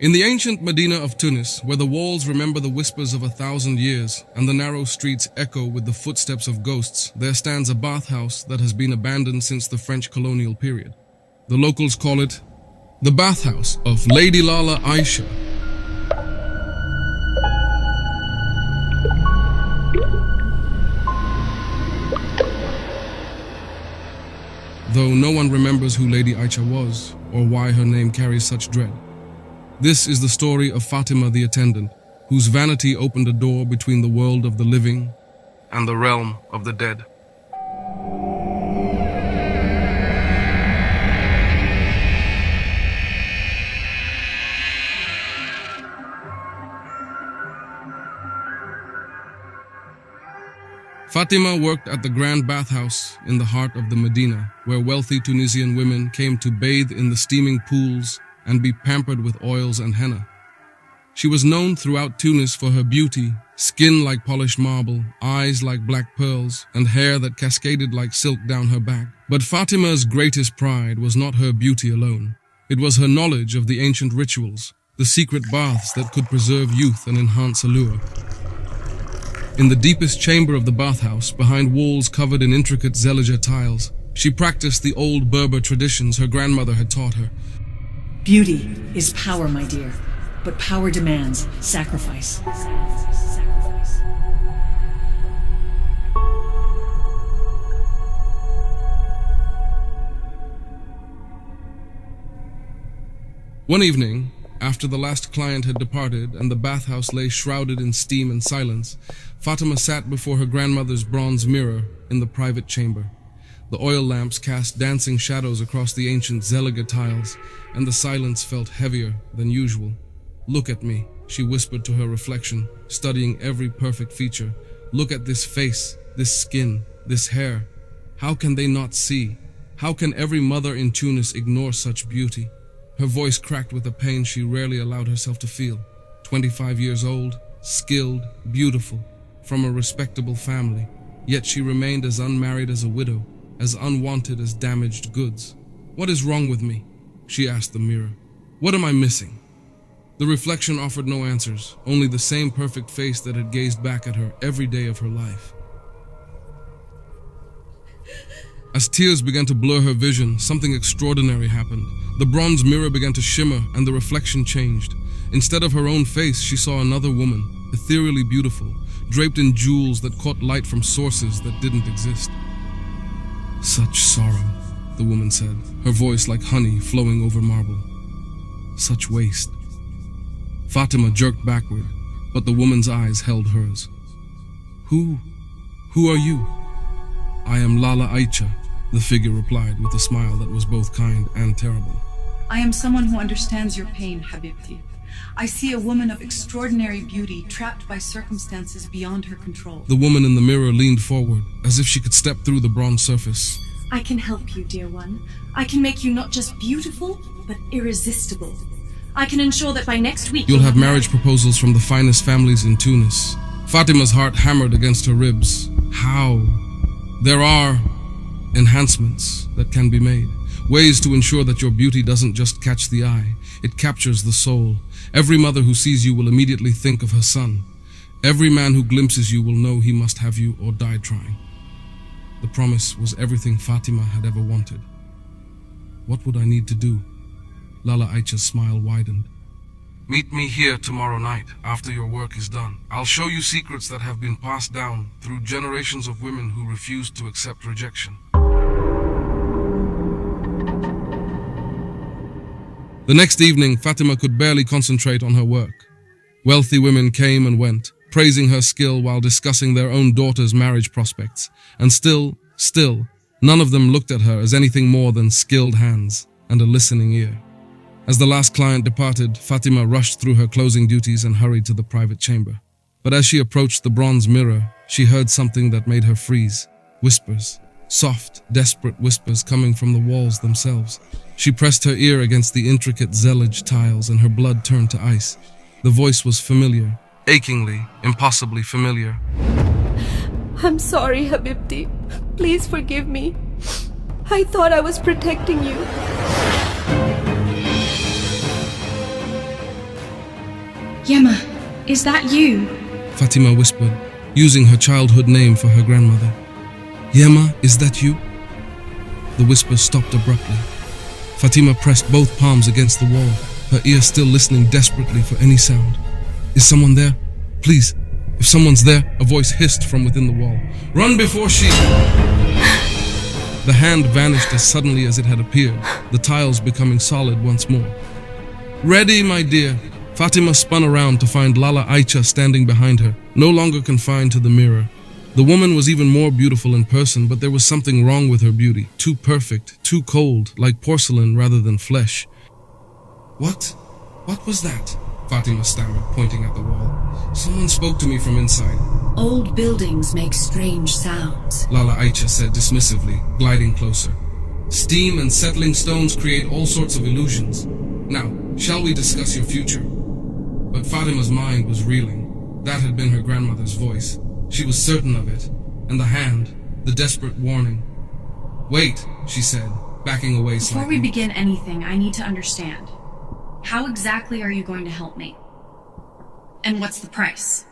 In the ancient Medina of Tunis, where the walls remember the whispers of 1,000 years and the narrow streets echo with the footsteps of ghosts, there stands a bathhouse that has been abandoned since the French colonial period. The locals call it the Bathhouse of Lady Lala Aisha. Though no one remembers who Lady Aisha was or why her name carries such dread. This is the story of Fatima the attendant, whose vanity opened a door between the world of the living and the realm of the dead. Fatima worked at the Grand Bathhouse in the heart of the Medina, where wealthy Tunisian women came to bathe in the steaming pools and be pampered with oils and henna. She was known throughout Tunis for her beauty, skin like polished marble, eyes like black pearls, and hair that cascaded like silk down her back. But Fatima's greatest pride was not her beauty alone. It was her knowledge of the ancient rituals, the secret baths that could preserve youth and enhance allure. In the deepest chamber of the bathhouse, behind walls covered in intricate zellige tiles, she practiced the old Berber traditions her grandmother had taught her. Beauty is power, my dear, but power demands sacrifice. One evening, after the last client had departed and the bathhouse lay shrouded in steam and silence, Fatima sat before her grandmother's bronze mirror in the private chamber. The oil lamps cast dancing shadows across the ancient zellige tiles, and the silence felt heavier than usual. "Look at me," she whispered to her reflection, studying every perfect feature. "Look at this face, this skin, this hair. How can they not see? How can every mother in Tunis ignore such beauty?" Her voice cracked with a pain she rarely allowed herself to feel. 25 years old, skilled, beautiful, from a respectable family, yet she remained as unmarried as a widow, as unwanted as damaged goods. "What is wrong with me?" she asked the mirror. "What am I missing?" The reflection offered no answers, only the same perfect face that had gazed back at her every day of her life. As tears began to blur her vision, something extraordinary happened. The bronze mirror began to shimmer and the reflection changed. Instead of her own face, she saw another woman, ethereally beautiful, draped in jewels that caught light from sources that didn't exist. "Such sorrow," the woman said, her voice like honey flowing over marble. "Such waste." Fatima jerked backward, but the woman's eyes held hers. Who are you?" "I am Lala Aisha," the figure replied with a smile that was both kind and terrible. "I am someone who understands your pain, Habibti. I see a woman of extraordinary beauty trapped by circumstances beyond her control." The woman in the mirror leaned forward, as if she could step through the bronze surface. "I can help you, dear one. I can make you not just beautiful, but irresistible. I can ensure that by next week You'll have marriage proposals from the finest families in Tunis. Fatima's heart hammered against her ribs. How? There are enhancements that can be made. Ways to ensure that your beauty doesn't just catch the eye, it captures the soul. Every mother who sees you will immediately think of her son. Every man who glimpses you will know he must have you or die trying. The promise was everything Fatima had ever wanted. What would I need to do? Lala Aisha's smile widened. "Meet me here tomorrow night after your work is done. I'll show you secrets that have been passed down through generations of women who refused to accept rejection." The next evening, Fatima could barely concentrate on her work. Wealthy women came and went, praising her skill while discussing their own daughter's marriage prospects. And still, none of them looked at her as anything more than skilled hands and a listening ear. As the last client departed, Fatima rushed through her closing duties and hurried to the private chamber. But as she approached the bronze mirror, she heard something that made her freeze. Whispers. Soft, desperate whispers coming from the walls themselves. She pressed her ear against the intricate zellige tiles and her blood turned to ice. The voice was familiar, achingly, impossibly familiar. "I'm sorry, Habibti. Please forgive me. I thought I was protecting you." Yema, is that you? Fatima whispered, using her childhood name for her grandmother. Yema, is that you? The whisper stopped abruptly. Fatima pressed both palms against the wall, her ear still listening desperately for any sound. Is someone there? Please, if someone's there, a voice hissed from within the wall. Run before she... The hand vanished as suddenly as it had appeared, the tiles becoming solid once more. Ready, my dear. Fatima spun around to find Lala Aisha standing behind her, no longer confined to the mirror. The woman was even more beautiful in person, but there was something wrong with her beauty. Too perfect, too cold, like porcelain rather than flesh. What? What was that? Fatima stammered, pointing at the wall. Someone spoke to me from inside. Old buildings make strange sounds. Lala Aisha said dismissively, gliding closer. Steam and settling stones create all sorts of illusions. Now, shall we discuss your future? But Fatima's mind was reeling. That had been her grandmother's voice. She was certain of it. And the hand, the desperate warning. Wait, she said, backing away slightly. Before we begin anything, I need to understand. How exactly are you going to help me? And what's the price?